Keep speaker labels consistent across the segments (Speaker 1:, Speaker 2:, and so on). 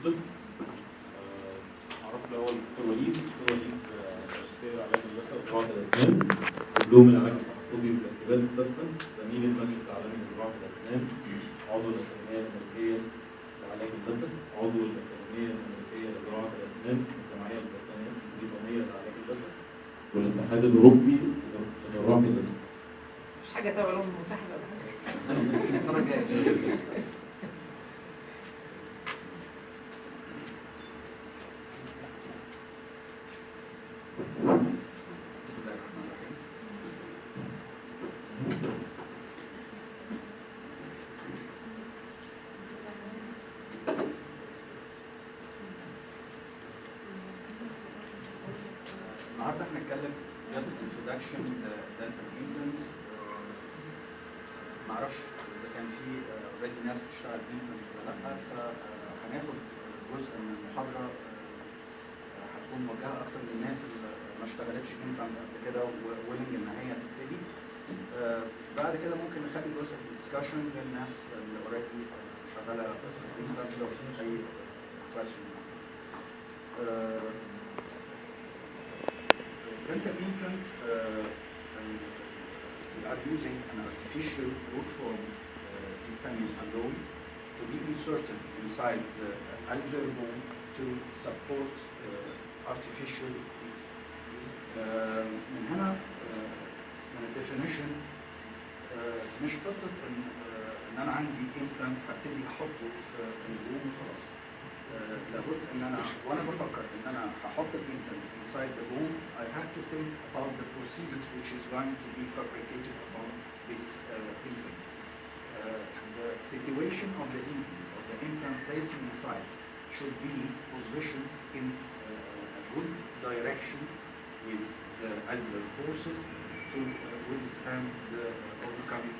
Speaker 1: الطب. عرفت الاول دكتور وليد، ماجستير علاج النساء وزراعه الاسنان، دبلوم العلاج التحفظي والارتباط السفن، زميل المجلس العالمي لزراعه الاسنان، عضو الاكاديميه الامريكيه لعلاج النساء، عضو الاكاديميه الامريكيه لزراعه الاسنان، الجمعيه البريطانيه لعلاج النساء، والاتحاد الاوروبي لجراحه النساء.
Speaker 2: مش حاجه تبع الامم المتحده ولا حاجه.
Speaker 3: بس المره الجايه. بسم الله الرحمن الرحيم. النهارده هنتكلم just introduction dental implant. معرفش اذا كان في already ناس بتشتغل implant ولا لا، فهناخد جزء من المحاضره هتكون موجهه اكتر للناس اللي ما اشتغلتش implant قبل كده وويلنج ان هي تبتدي. بعد كده ممكن نخلي جزء الدسكشن للناس اللي already شغاله implant لو في اي question. Dental implant, we are using an artificial root form titanium alloy to be inserted inside the alveolar bone to support artificial teeth. من هنا من الديفينيشن مش قصة ان انا عندي implant هبتدي احطه في البون وخلاص. لابد ان انا وانا بفكر ان انا هحط الامبلانت inside the bone, I have to think about the prosthesis which is going to be fabricated upon this implant. The situation of the implant placement inside should be positioned in a good direction with the alveolar forces to withstand the overcoming.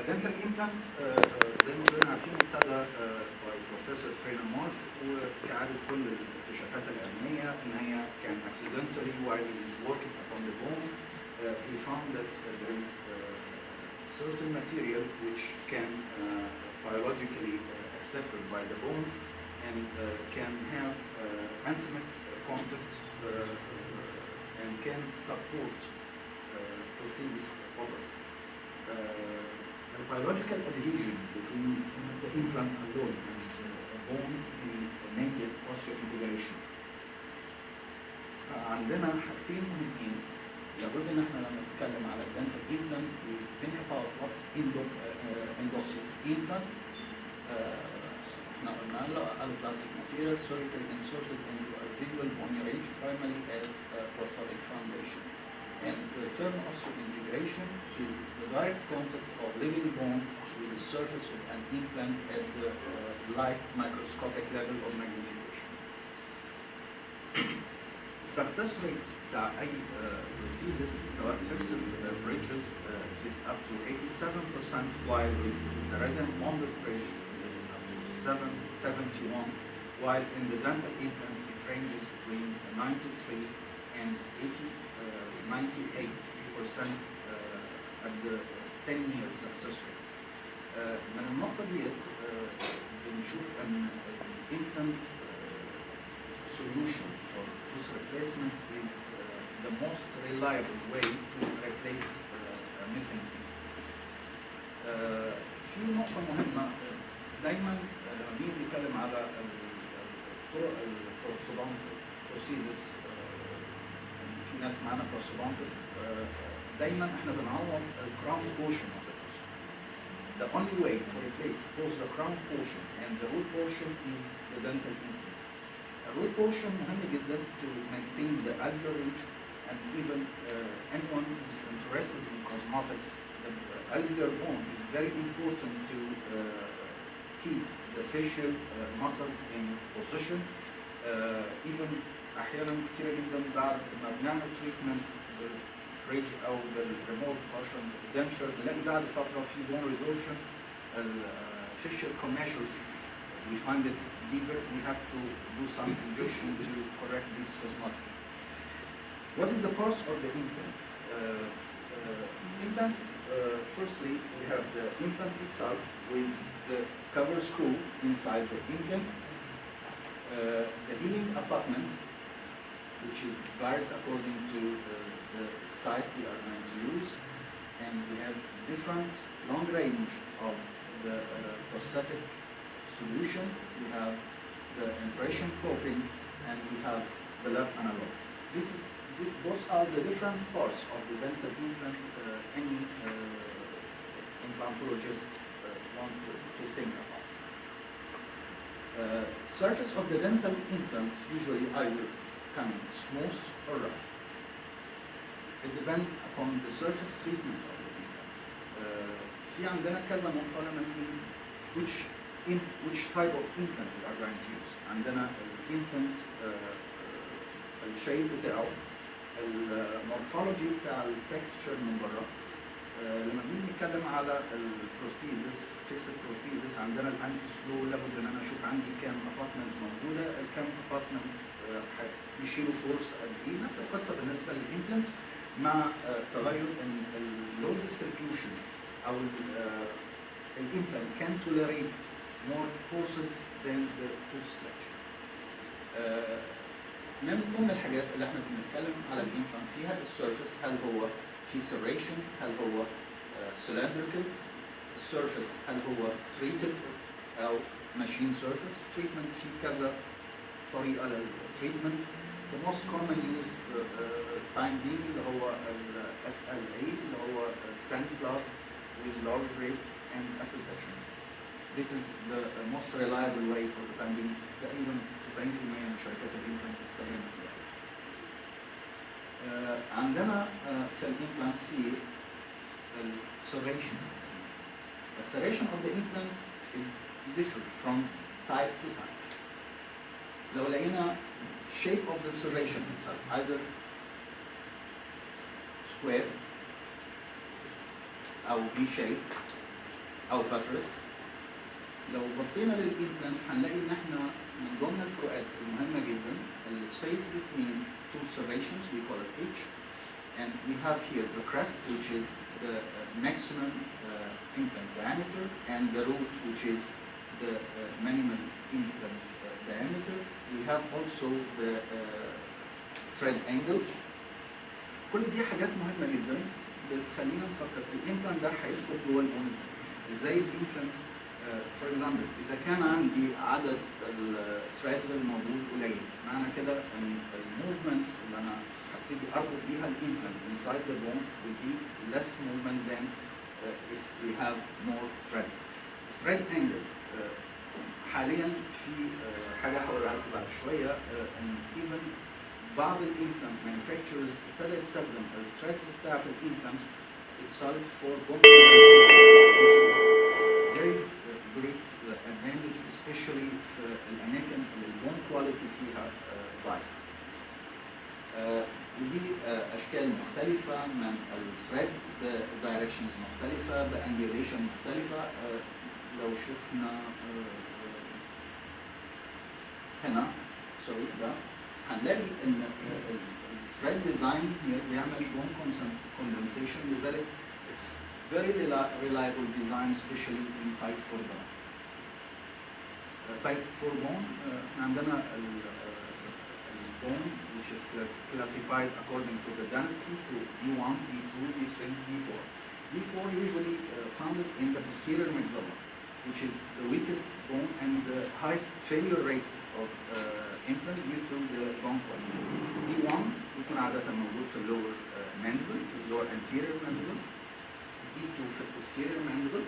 Speaker 3: dental implant زي ما كلنا عارفين ابتدى by Professor Kramer وكعادة كل الاكتشافات العلمية ان هي كان accidentally while he was working upon the bone he found that there is certain material which can biologically accepted by the bone and can have intimate contact and can support prosthesis over it. The biological adhesion between the implant alone and the bone named it osseointegration. عندنا حاجتين مهمين لابد ان احنا لما نتكلم على الدنتال implant we think about what's endosseous implant. احنا قلنا له alloplastic material surgically inserted into a residual bony ridge primarily as a prosthetic foundation. And the term osseointegration is the direct contact of living bone with the surface of an implant at the light microscopic level of magnification. Success rate بتاع أي prosthesis سواء fixed bridges is up to 87%, while with the resin bonded bridge is up to 71%, while in the dental implant it ranges between 93 and 98% at the 10-year success rate. من النقطة ديت بنشوف أن implant solution for tooth replacement is the most reliable way to replace missing teeth. في نقطة مهمة دايما لما بنيجي نتكلم على طرق البروسيدس، في ناس معانا بروسودونتست، دايما احنا بنعوض الكراون portion of the tooth. The only way to replace both the crown portion and the root portion is the dental implant. The root portion مهم جدا to maintain the alveolar ridge, and even anyone who is interested in cosmetics, the alveolar bone is very important to keep the facial muscles in position. Even احيانا كتير جدا بعد ما بنعمل تريتمنت بالبريدج او بالريموت بارشن دنشر بنلاقي بعد فتره في بون ريزوربشن الفيشل commissures we find it deeper. We have to do some injection to correct this cosmetic. What is the parts of the implant? Implant firstly, we have the implant itself with the cover screw inside the implant, the healing abutment, which is varies according to the site we are going to use, and we have different long range of the prosthetic solution. We have the impression coping, and we have the lab analog. Those are the different parts of the dental implant any implantologist want to think about. Surface of the dental implant usually either can smooth or rough. It depends upon the surface treatment of the implant. في عندنا كذا نقطة لما نيجي which type of implant we are going to use. عندنا الامبلانت الشيب بتاعه، المورفولوجي بتاع التكستشر من بره. لما بنيجي نتكلم على البروثيزس، فيكسد بروثيزس، عندنا الانتي سلو لابد ان انا اشوف عندي كام ابارتمنت موجوده، الكام ابارتمنت بيشيلوا فورس قد ايه. نفس القصه بالنسبه للامبلانت مع تغير اللود ديستريبيوشن او الامبلانت كان توليريت more forces than the tooth structure. من ضمن الحاجات اللي احنا بنتكلم على الامبلانت فيها السيرفيس، هل هو في سيريشن، هل هو سلندريكال، السيرفيس هل هو تريتد او ماشين سيرفيس. تريتمنت في كذا طريقه للتريتمنت. The most common use time being اللي هو SLA اللي هو sandblast with low grade and acid etching. This is the most reliable way for the time being. تقريبا 90% من شركات الامبلانت بتستخدم فيها. عندنا في الامبلانت في السريشن. السريشن of the implant differ from type to type. لو لقينا shape of the serration itself either square أو V shape أو buttress. لو بصينا للإمبلانت هنلاقي إن إحنا من ضمن الفروقات المهمة جدا السبيس between two serrations, we call it H, and we have here the crest, which is the maximum implant diameter, and the root, which is the minimal implant diameter. We have also the thread angle. كل دي حاجات مهمة جدا بتخلينا نفكر الإمبلانت ده هيدخل جوه البون إزاي الإمبلانت. فور اكزامبل اذا كان عندي عدد الثريدز الموجود قليل، معنى كده ان الموفمنتس اللي انا هبتدي اربط بيها الامبلانت inside the bone will be less movement than if we have more threads. thread angle حاليا في حاجه هقولها لكم بعد شويه ان even بعض الامبلانت manufacturers ابتدى يستخدم الثريدز بتاعت الامبلانت itself for bone which is very great advantage especially في الأماكن اللي البون كواليتي فيها ضعيفة. ودي أشكال مختلفة من الثريدز بدايركشنز مختلفة بأنجيوليشن مختلفة. لو شفنا هنا سوري ده هنلاقي إن الثريد ديزاين بيعمل بون كوندنسيشن، لذلك it's very reliable design, especially in type 4 bone. Type 4 bone, عندنا bone which is classified according to the density to D1, D2, D3, D4. D4 usually found in the posterior maxilla, which is the weakest bone and the highest failure rate of implant due to the bone quality. D1 يكون عادة موجود في اللور mandible، في اللور anterior mandible. D2 في posterior mandible،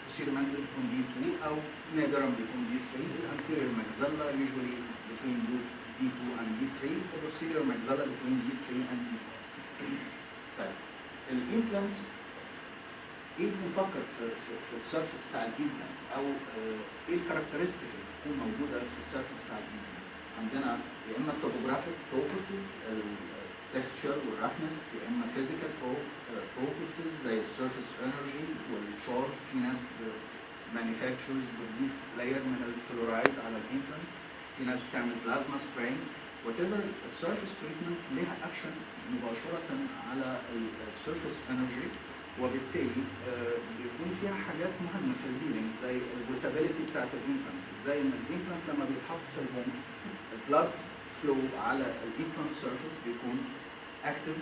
Speaker 3: posterior mandible بيكون D2 أو نادرا بيكون D3. الانterior maxilla usually between D2 and D3. the posterior maxilla between D3 and D4. طيب الامبلانت ايه بنفكر في السيرفيس بتاع الامبلانت او ايه الكاركترستيك اللي بتكون موجوده في السيرفيس بتاع الامبلانت؟ عندنا يا اما التوبوجرافيك بروبرتيز التكستشر والرفنس، يا اما فيزيكال بروبرتيز زي السيرفيس انرجي والشارب. في ناس مانيفاكتشرز بتضيف لاير من الفلورايد على الامبلانت، في ناس بتعمل بلازما سبراي، whatever surface treatment لها action مباشرة على السيرفيس انرجي، وبالتالي بيكون فيها حاجات مهمة في الهيلينج زي الروتابيليتي بتاعت الامبلانت، ازاي ان الامبلانت لما بيتحط في البون البلاد فلو على الامبلانت سيرفيس بيكون اكتف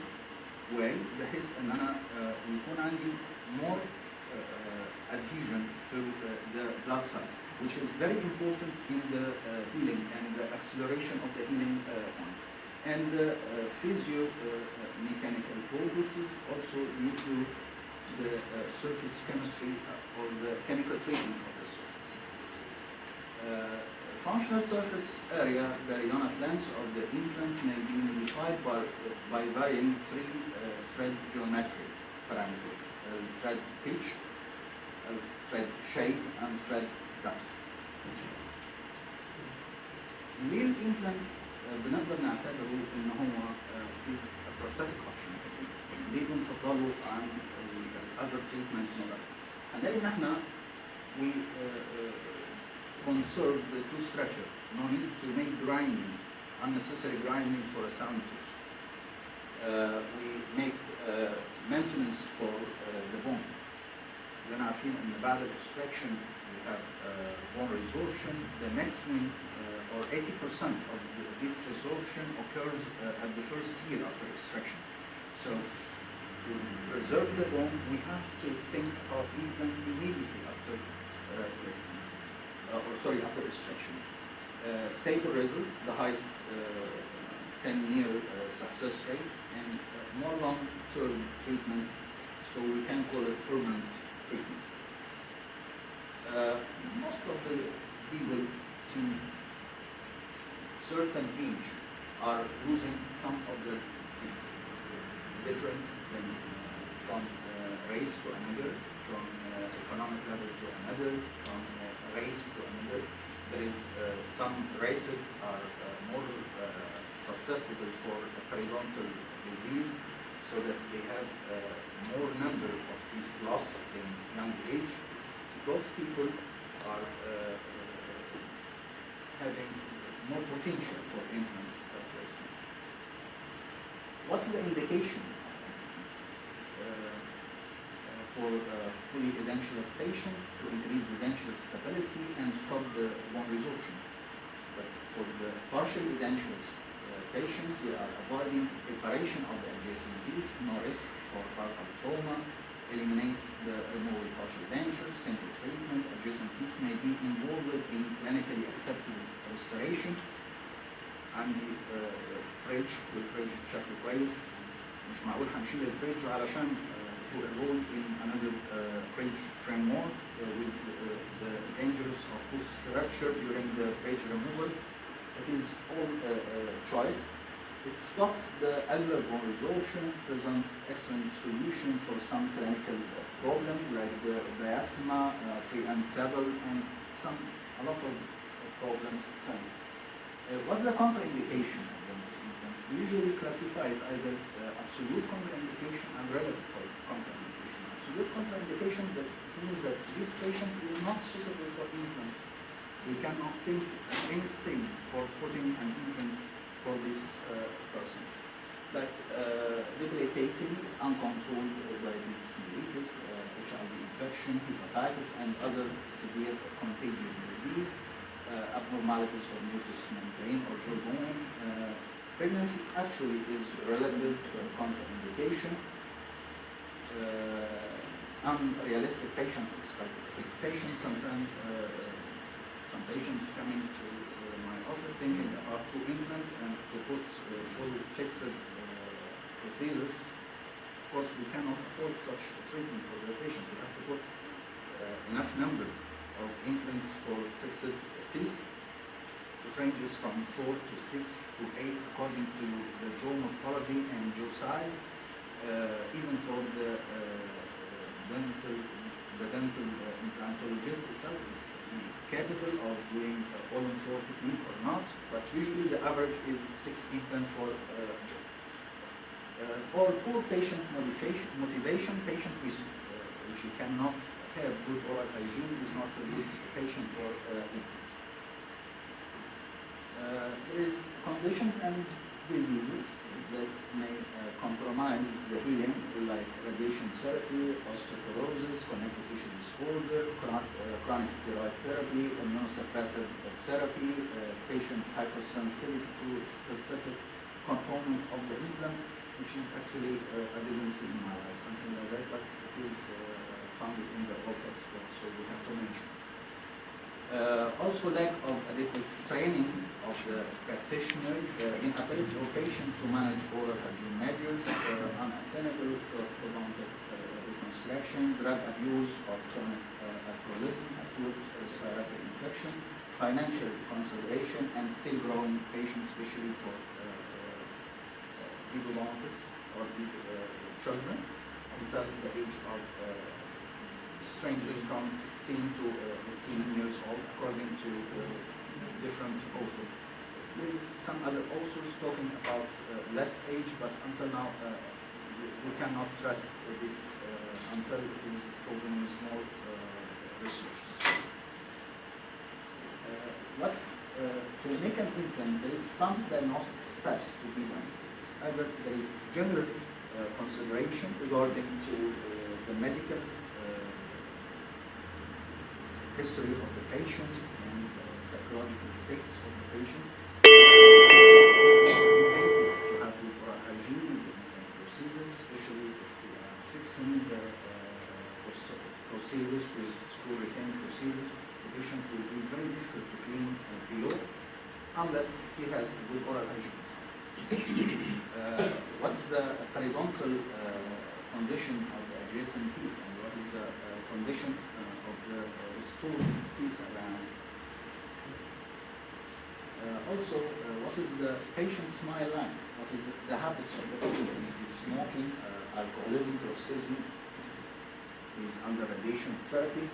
Speaker 3: ويل، بحيث ان انا يكون عندي more adhesion to the blood cells, which is very important in the healing and the acceleration of the healing point. And physio mechanical properties also due to the surface chemistry or the chemical treatment of the surface. Functional surface area, the periodontal length of the implant may be modified by varying three thread geometry parameters: thread pitch, thread shape, and thread depth. ليه الامبلانت بنقدر نعتبره ان هو it is a prosthetic option؟ ليه بنفضله عن other treatment modalities؟ هنلاقي ان احنا we conserve the tooth structure. No need to make grinding, unnecessary grinding for a sound tooth. We make maintenance for the bone. كلنا عارفين ان بعد extraction we have bone resorption. The maximum or 80% of this resorption occurs at the first year after extraction. So to preserve the bone, we have to think about implant immediately after placement, after extraction. Stable result, the highest 10-year success rate, and more long-term treatment, so we can call it permanent treatment. Most of the people in certain age are losing some of their teeth. It's different than from race to another, from economic level to another, from race to another. There is some races are more susceptible for periodontal disease, so that they have more number of teeth loss in young age. Those people are having more potential for implant placement. What's the indication for fully edentulous patient? To increase the denture stability and stop the bone resorption. But for the partial edentulous patient, we are avoiding preparation of the adjacent teeth, no risk for carpal trauma, eliminates the removal partial denture, simple treatment. Adjacent teeth may be involved in clinically accepted restoration. عندي بريدج والبريدج بشكل كويس، مش معقول هنشيل البريدج علشان to enroll in another bridge framework with the dangers of tooth fracture during the bridge removal. It is all choice. It stops the alveolar bone resorption, present excellent solution for some clinical problems like the diastema, free and seville, and a lot of problems. What's the contraindication of the implant? We usually classify it either absolute contraindication and relative contraindication. Absolute contraindication that means that this patient is not suitable for implant. We cannot think anything for putting an implant for this person. Like debilitating, uncontrolled diabetes mellitus, HIV infection, hepatitis, and other severe contagious disease, abnormalities of mucous membrane or jawbone. Pregnancy actually is relative contraindication. Unrealistic patient expectations. Sometimes some patients coming to my office thinking about to implant and to put full fixed prosthesis. Of course, we cannot afford such treatment for the patient. We have to put enough number of implants for fixed teeth. It ranges from 4 to 6 to 8 according to the jaw morphology and jaw size. Even for the dental implantologist itself is capable of doing all on 4 technique or not, but usually the average is 6 implants for jaw. Or poor patient motivation, patient which cannot have good oral hygiene is not a good patient for implant. There is conditions and diseases that may compromise the healing, like radiation therapy, osteoporosis, connective tissue disorder, chronic steroid therapy, immunosuppressive therapy, patient hypersensitivity to specific component of the implant, which is actually, I didn't see in my life something like that, but it is found in the OPEX, so we have to mention it. Also lack of adequate training of the practitioner, inability of patient to manage oral hygiene measures, unattainable prosthodontic reconstruction, drug abuse or chronic alcoholism, acute respiratory infection, financial consideration, and still growing patients, especially for endodontics or children until the age of ranges from 16 to 18 years old, according to different authors. There is some other authors talking about less age, but until now we cannot trust this until it is proven in small researches. To make an implant, there is some diagnostic steps to be done. However, there is general consideration regarding to the medical history of the patient and psychological status of the patient. Motivated to have good oral hygiene and prosthesis, especially if we are fixing the prosthesis with screw retaining prosthesis, the patient will be very difficult to clean below unless he has good oral hygiene. What's the periodontal condition of the adjacent teeth, and what is the condition of the restored teeth around? Also, what is the patient smile line? What is the habits of the patient? Is he smoking, alcoholism, bruxism? Is under radiation therapy?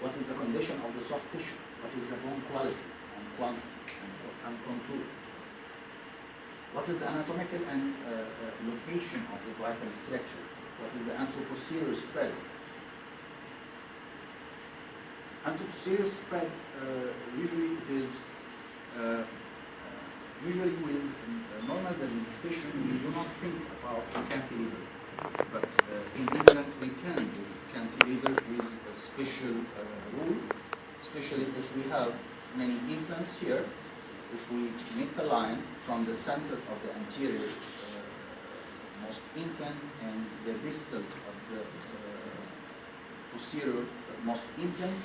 Speaker 3: What is the condition of the soft tissue? What is the bone quality and quantity and contour? What is the anatomical and location of the vital structure? What is the anteroposterior spread? Anteroposterior spread, usually it is usually with normal dentition, we do not think about cantilever, but in implant we can do cantilever with a special rule, especially if we have many implants here. If we make a line from the center of the anterior most implant and the distal of the posterior most implant,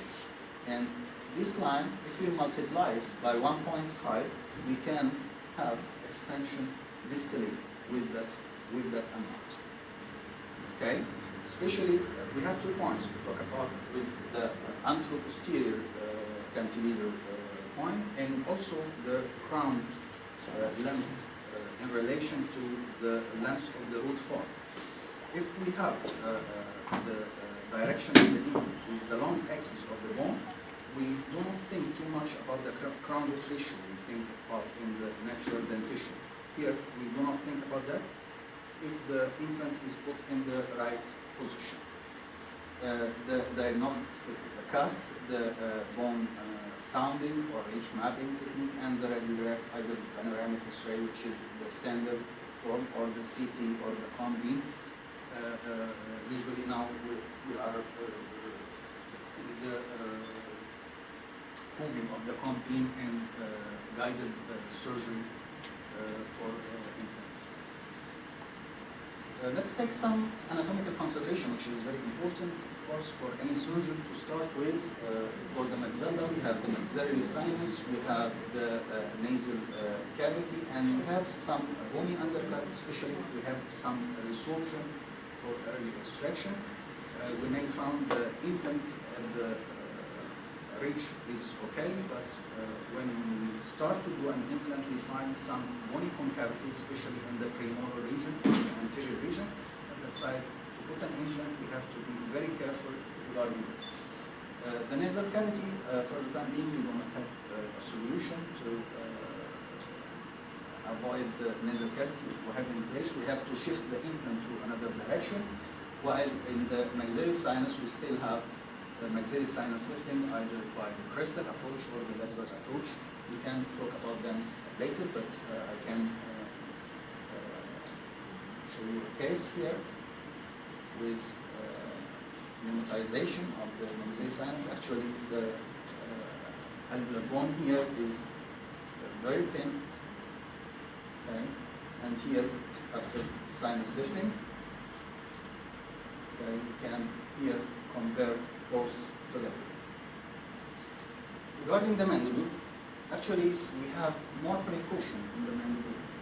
Speaker 3: and this line, if we multiply it by 1.5, we can have extension distally with that amount. Okay? Especially, we have 2 points to talk about with the anteroposterior cantilever point, and also the crown length in relation to the length of the root form. If we have the direction of the implant with the long axis of the bone, we do not think too much about the crown nutrition. We think about in the natural dentition. Here, we do not think about that if the implant is put in the right position. The diagnostic cast, the bone sounding or ridge mapping technique, and the radiograph, either panoramic X-ray, which is the standard form, or the CT or the cone beam. Usually now we are the moving of the cone beam and guided surgery for implant. Let's take some anatomical consideration, which is very important, of course, for any surgeon to start with. For the maxilla, we have the maxillary sinus, we have the nasal cavity, and we have some bony undercut, especially if we have some resorption for early extraction. We may find the implant at the ridge is okay, but when we start to do an implant, we find some bony concavity, especially in the premolar region, the anterior region. On that side, to put an implant, we have to be very careful regarding it. The nasal cavity, for the time being, we do not have a solution to avoid the nasal cavity. If we have in place, we have to shift the implant to another direction, while in the maxillary sinus, we still have the maxillary sinus lifting either by the crestal approach or the lateral approach
Speaker 4: we can talk about them later, but I can show you a case here with pneumatization of the Monzé sinus. Actually, the alveolar bone here is very thin, okay? And here, after sinus lifting, okay, you can here compare both together. Regarding the mandible, actually we have more precaution in the mandible